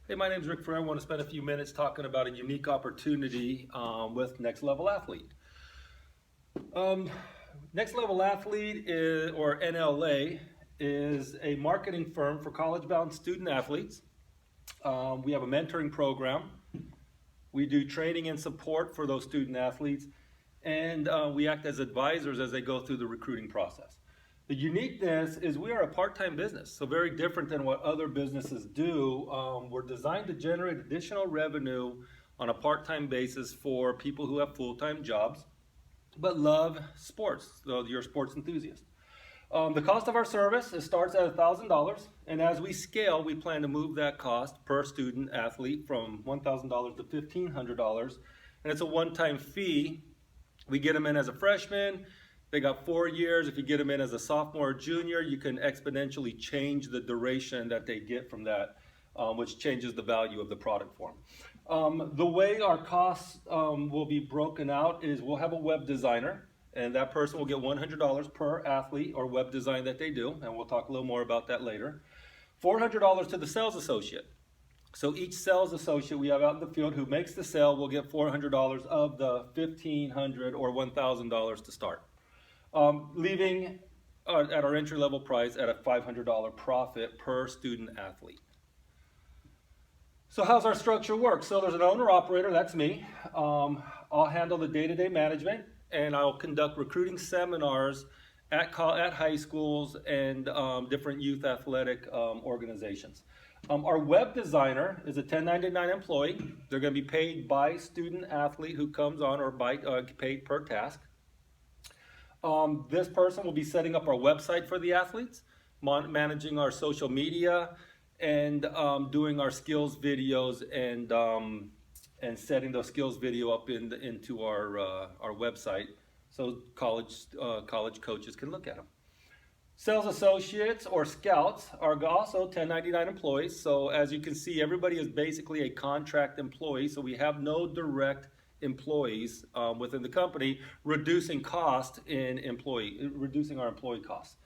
Hey, my name is Rick Ferrer. I want to spend a few minutes talking about a unique opportunity with Next Level Athlete. Um, Next Level Athlete or NLA, is a marketing firm for college-bound student athletes. We have a mentoring program. We do training and support for those student athletes, and we act as advisors as they go through the recruiting process. The uniqueness is we are a part-time business, so very different than what other businesses do. We're designed to generate additional revenue on a part-time basis for people who have full-time jobs but love sports, so you're a sports enthusiast. The cost of our service starts at $1,000, and as we scale, we plan to move that cost per student athlete from $1,000 to $1,500, and it's a one-time fee. We get them in as a freshman. They got 4 years. If you get them in as a sophomore or junior, you can exponentially change the duration that they get from that, which changes the value of the product for them. The way our costs will be broken out is we'll have a web designer, and that person will get $100 per athlete or web design that they do, and we'll talk a little more about that later. $400 to the sales associate. So each sales associate we have out in the field who makes the sale will get $400 of the $1,500 or $1,000 to start. Leaving at our entry-level price at a $500 profit per student athlete. So how's our structure work? So there's an owner-operator, that's me. I'll handle the day-to-day management, and I'll conduct recruiting seminars at high schools and different youth athletic organizations. Our web designer is a 1099 employee. They're going to be paid by student athlete who comes on, or by paid per task. This person will be setting up our website for the athletes, managing our social media, and doing our skills videos, and setting those skills video up into our website so college coaches can look at them. Sales associates or scouts are also 1099 employees. So as you can see, everybody is basically a contract employee. So we have no direct employees within the company, reducing our employee costs.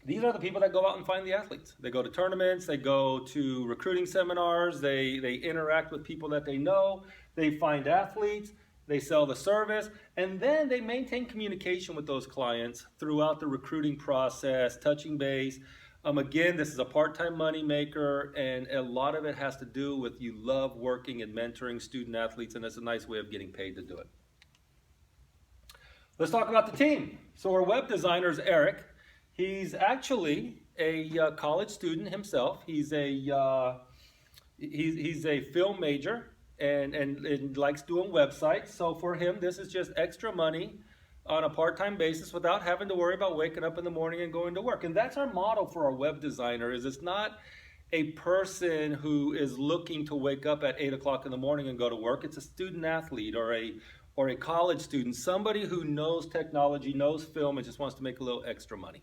These are the people that go out and find the athletes. They go to tournaments, they go to recruiting seminars, they interact with people that they know, they find athletes, they sell the service, and then they maintain communication with those clients throughout the recruiting process, touching base. Again, this is a part-time money maker, and a lot of it has to do with you love working and mentoring student athletes, and it's a nice way of getting paid to do it. Let's talk about the team. So our web designer is Eric. He's actually a college student himself. He's a film major and likes doing websites. So for him, this is just extra money on a part-time basis without having to worry about waking up in the morning and going to work. And that's our model for our web designer. Is it's not a person who is looking to wake up at 8 o'clock in the morning and go to work. It's a student athlete or a college student, somebody who knows technology, knows film, and just wants to make a little extra money.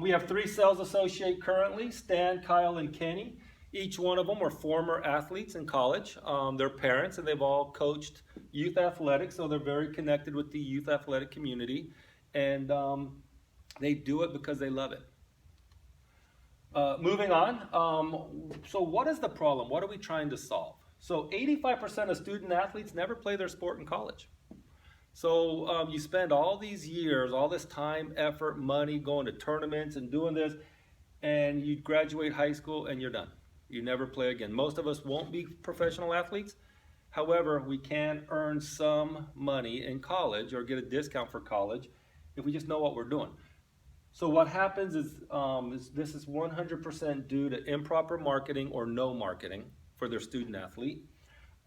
We have 3 sales associates currently, Stan, Kyle, and Kenny. Each one of them are former athletes in college. They're parents, and they've all coached youth athletics, so they're very connected with the youth athletic community, and they do it because they love it. Moving on, so what is the problem? What are we trying to solve? So 85% of student athletes never play their sport in college. So you spend all these years, all this time, effort, money, going to tournaments and doing this, and you graduate high school and you're done. You never play again. Most of us won't be professional athletes. However, we can earn some money in college or get a discount for college if we just know what we're doing. So what happens is this is 100% due to improper marketing or no marketing for their student athlete.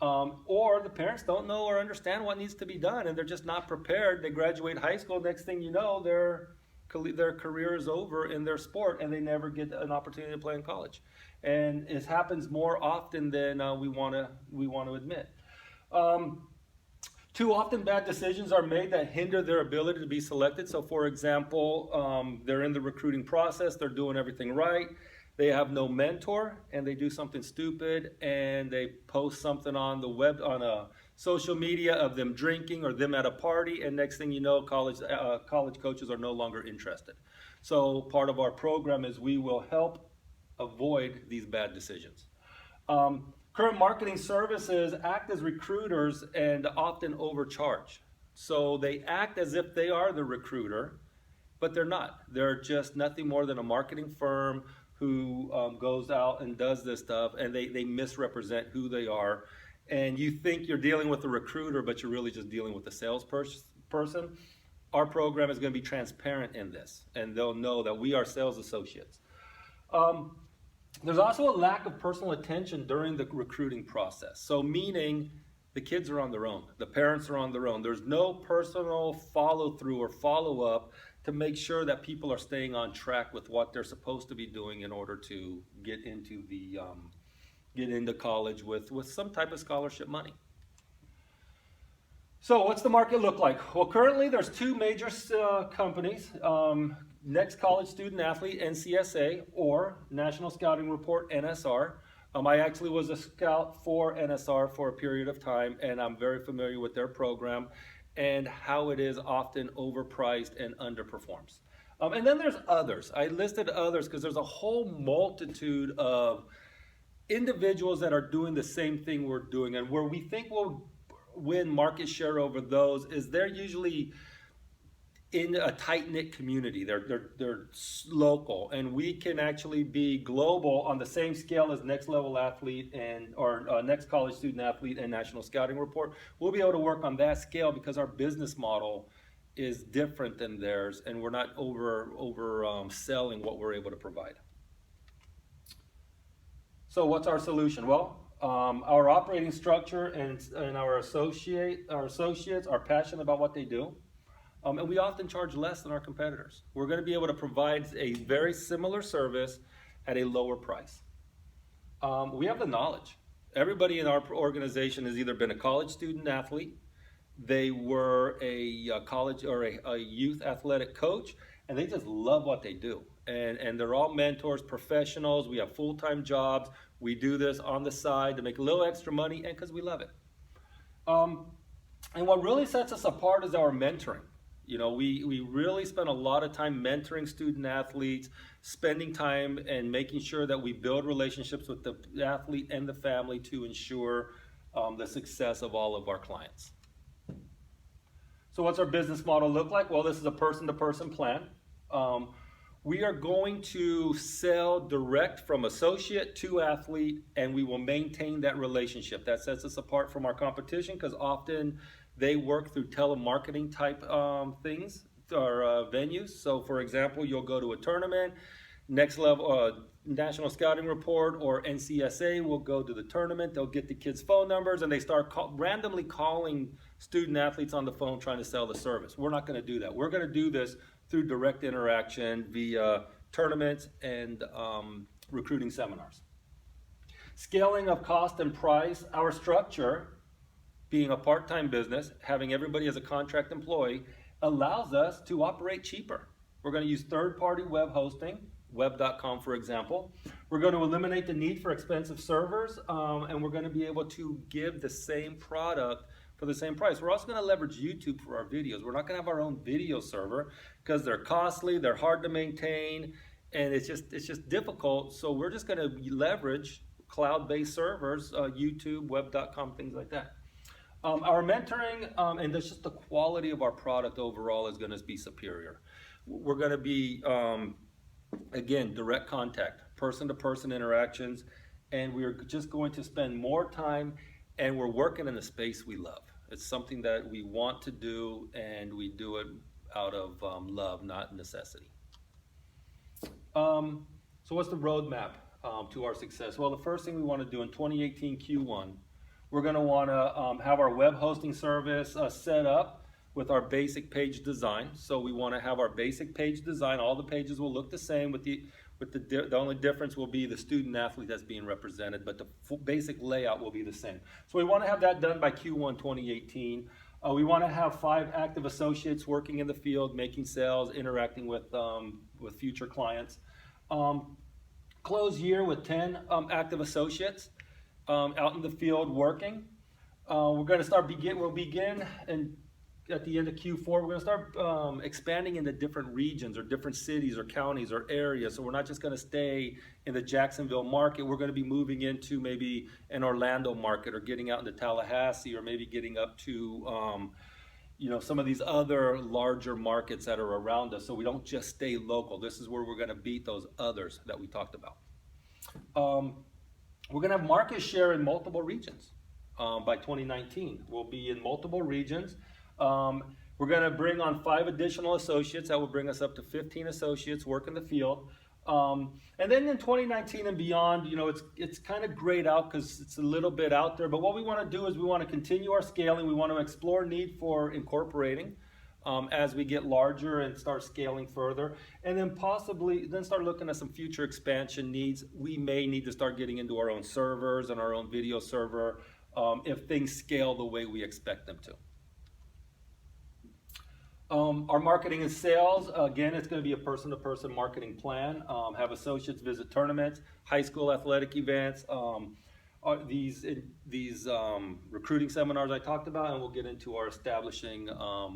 Or the parents don't know or understand what needs to be done, and they're just not prepared. They graduate high school, next thing you know, their career is over in their sport, and they never get an opportunity to play in college. And it happens more often than we want to admit. Too often bad decisions are made that hinder their ability to be selected. So for example, they're in the recruiting process, they're doing everything right, they have no mentor, and they do something stupid, and they post something on the web, on a social media of them drinking or them at a party, and next thing you know, college coaches are no longer interested. So part of our program is we will help avoid these bad decisions. Current marketing services act as recruiters and often overcharge. So they act as if they are the recruiter, but they're not. They're just nothing more than a marketing firm who goes out and does this stuff, and they misrepresent who they are. And you think you're dealing with a recruiter, but you're really just dealing with a salesperson. Our program is going to be transparent in this, and they'll know that we are sales associates. There's also a lack of personal attention during the recruiting process. So meaning the kids are on their own, the parents are on their own. There's no personal follow through or follow up to make sure that people are staying on track with what they're supposed to be doing in order to get into college with some type of scholarship money. So what's the market look like? Well, currently there's two major companies, Next College Student Athlete, NCSA, or National Scouting Report, NSR. I actually was a scout for NSR for a period of time, and I'm very familiar with their program and how it is often overpriced and underperforms. And then there's others. I listed others because there's a whole multitude of individuals that are doing the same thing we're doing, and where we think we'll win market share over those is they're usually in a tight-knit community. They're local, and we can actually be global on the same scale as Next Level Athlete or Next College Student Athlete and National Scouting Report. We'll be able to work on that scale because our business model is different than theirs, and we're not selling what we're able to provide. So what's our solution? Well, our operating structure and our associates are passionate about what they do. And we often charge less than our competitors. We're going to be able to provide a very similar service at a lower price. We have the knowledge. Everybody in our organization has either been a college student athlete, they were a college or a youth athletic coach, and they just love what they do. And they're all mentors, professionals. We have full-time jobs. We do this on the side to make a little extra money and because we love it. And what really sets us apart is our mentoring. You know, we really spend a lot of time mentoring student athletes, spending time and making sure that we build relationships with the athlete and the family to ensure the success of all of our clients. So what's our business model look like? Well, this is a person-to-person plan. We are going to sell direct from associate to athlete, and we will maintain that relationship. That sets us apart from our competition because often they work through telemarketing type things or venues. So for example, you'll go to a tournament, Next Level National Scouting Report or NCSA will go to the tournament, they'll get the kids' phone numbers and they start randomly calling student athletes on the phone trying to sell the service. We're not going to do that. We're going to do this through direct interaction via tournaments and recruiting seminars. Scaling of cost and price, our structure, being a part-time business, having everybody as a contract employee, allows us to operate cheaper. We're going to use third-party web hosting, web.com for example. We're going to eliminate the need for expensive servers, and we're going to be able to give the same product for the same price. We're also going to leverage YouTube for our videos. We're not going to have our own video server because they're costly, they're hard to maintain, and it's just difficult. So we're just going to leverage cloud-based servers, YouTube, web.com, things like that. Our mentoring and just the quality of our product overall is going to be superior. We're going to be, again, direct contact, person-to-person interactions, and we're just going to spend more time, and we're working in a space we love. It's something that we want to do, and we do it out of love, not necessity. So what's the roadmap to our success? Well, the first thing we want to do in 2018 Q1, we're going to want to have our web hosting service set up with our basic page design. So we want to have our basic page design. All the pages will look the same. The only difference will be the student athlete that's being represented, but the basic layout will be the same. So we want to have that done by Q1 2018. We want to have 5 active associates working in the field, making sales, interacting with future clients. Close year with 10 active associates out in the field working. We're going to we'll begin at the end of Q4, we're going to start expanding into different regions or different cities or counties or areas. So we're not just going to stay in the Jacksonville market. We're going to be moving into maybe an Orlando market or getting out into Tallahassee or maybe getting up to some of these other larger markets that are around us. So we don't just stay local. This is where we're going to beat those others that we talked about. We're going to have market share in multiple regions. By 2019. We'll be in multiple regions. We're going to bring on 5 additional associates. That will bring us up to 15 associates work in the field. And then in 2019 and beyond, it's kind of grayed out because it's a little bit out there. But what we want to do is we want to continue our scaling. We want to explore need for incorporating as we get larger and start scaling further. And then possibly start looking at some future expansion needs. We may need to start getting into our own servers and our own video server. If things scale the way we expect them to. Our marketing and sales, again, it's going to be a person-to-person marketing plan. Have associates visit tournaments, high school athletic events, these recruiting seminars I talked about, and we'll get into our establishing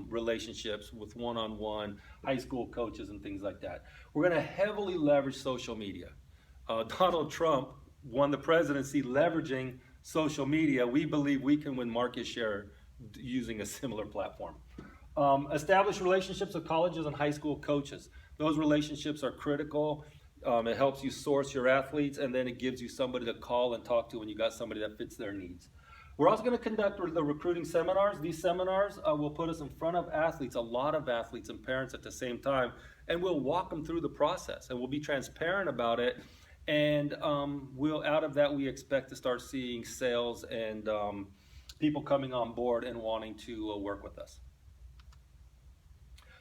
relationships with one-on-one high school coaches and things like that. We're going to heavily leverage social media. Donald Trump won the presidency leveraging social media. We believe we can win market share using a similar platform. Establish relationships with colleges and high school coaches. Those relationships are critical. It helps you source your athletes, and then it gives you somebody to call and talk to when you got somebody that fits their needs. We're also going to conduct the recruiting seminars. These seminars will put us in front of athletes, a lot of athletes and parents at the same time, and we'll walk them through the process, and we'll be transparent about it. And out of that, we expect to start seeing sales and people coming on board and wanting to work with us.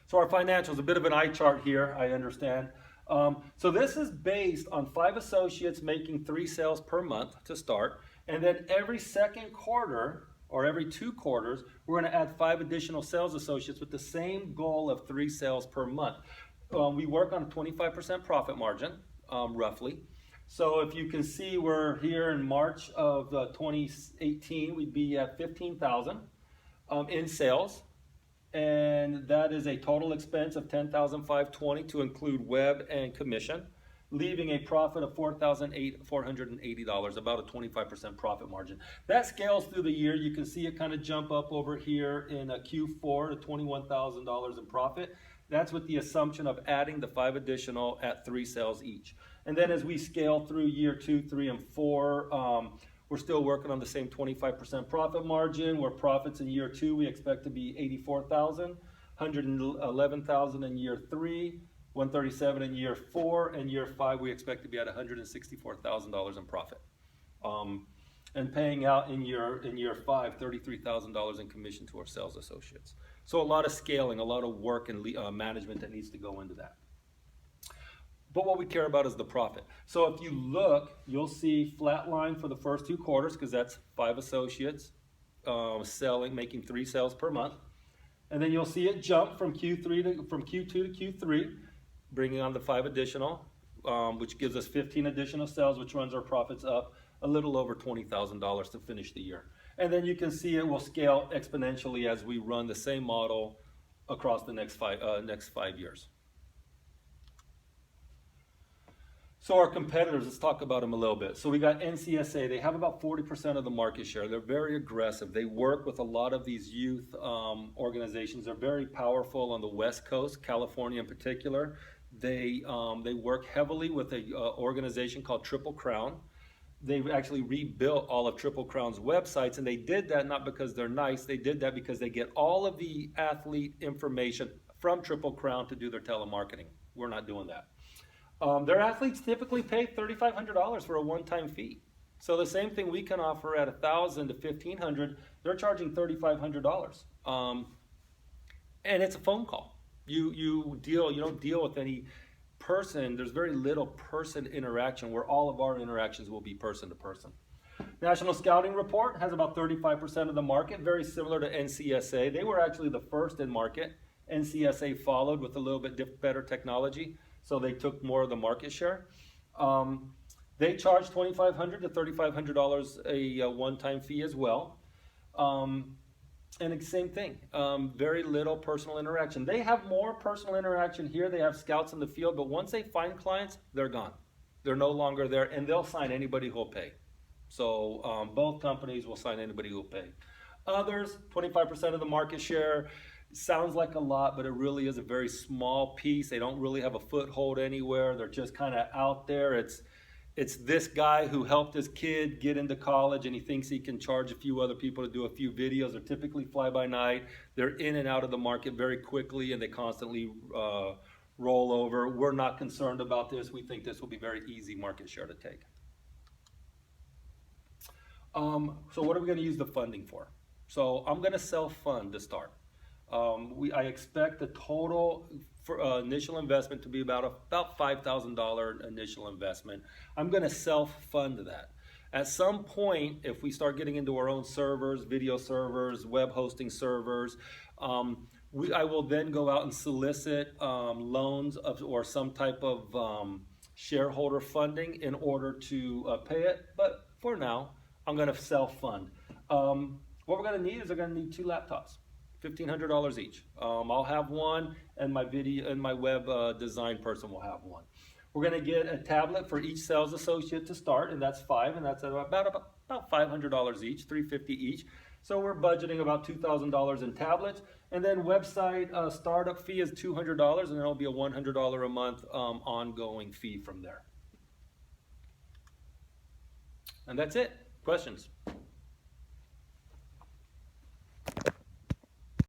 So our financials, a bit of an eye chart here, I understand. So this is based on 5 associates making 3 sales per month to start. And then every second quarter or every 2 quarters, we're going to add 5 additional sales associates with the same goal of 3 sales per month. We work on a 25% profit margin, roughly. So if you can see, we're here in March of 2018, we'd be at $15,000 in sales. And that is a total expense of $10,520 to include web and commission, leaving a profit of $480, about a 25% profit margin. That scales through the year. You can see it kind of jump up over here in Q4 to $21,000 in profit. That's with the assumption of adding the 5 additional at 3 sales each. And then as we scale through year 2, 3, and 4, we're still working on the same 25% profit margin, where profits in year 2 we expect to be $84,000, $111,000 in year 3, $137,000 in year 4, and year 5 we expect to be at $164,000 in profit. And paying out in year 5, $33,000 in commission to our sales associates. So a lot of scaling, a lot of work and management that needs to go into that. But what we care about is the profit. So if you look, you'll see flat line for the first 2 quarters, because that's 5 associates making 3 sales per month. And then you'll see it jump from Q2 to Q3, bringing on the 5 additional, which gives us 15 additional sales, which runs our profits up a little over $20,000 to finish the year. And then you can see it will scale exponentially as we run the same model across the next 5 years. So our competitors, let's talk about them a little bit. So we got NCSA. They have about 40% of the market share. They're very aggressive. They work with a lot of these youth organizations. They're very powerful on the West Coast, California in particular. They work heavily with an organization called Triple Crown. They've actually rebuilt all of Triple Crown's websites, and they did that not because they're nice. They did that because they get all of the athlete information from Triple Crown to do their telemarketing. We're not doing that. Their athletes typically pay $3,500 for a one-time fee. So the same thing we can offer at $1,000 to $1,500, they're charging $3,500. And it's a phone call. You don't deal with any person. There's very little person interaction, where all of our interactions will be person to person. National Scouting Report has about 35% of the market, very similar to NCSA. They were actually the first in market. NCSA followed with a little bit better technology. So they took more of the market share. They charge $2,500 to $3,500 a one-time fee as well. And it's same thing, very little personal interaction. They have more personal interaction here. They have scouts in the field, but once they find clients, they're gone. They're no longer there, and they'll sign anybody who'll pay. So both companies will sign anybody who'll pay. Others, 25% of the market share. Sounds like a lot, but it really is a very small piece. They don't really have a foothold anywhere. They're just kind of out there. It's this guy who helped his kid get into college and he thinks he can charge a few other people to do a few videos. They're typically fly by night. They're in and out of the market very quickly and they constantly roll over. We're not concerned about this. We think this will be very easy market share to take. So what are we going to use the funding for? So I'm going to self-fund to start. I expect the total for initial investment to be about $5,000 initial investment. I'm going to self-fund that. At some point, if we start getting into our own servers, video servers, web hosting servers, I will then go out and solicit loans or some type of shareholder funding in order to pay it. But for now, I'm going to self-fund. What we're going to need is we're going to need 2 laptops. $1,500 each. I'll have one, and my video and my web design person will have one. We're going to get a tablet for each sales associate to start, and that's 5, and that's about $500 each, $350 each. So we're budgeting about $2,000 in tablets, and then website startup fee is $200, and then it'll be a $100 a month ongoing fee from there. And that's it. Questions?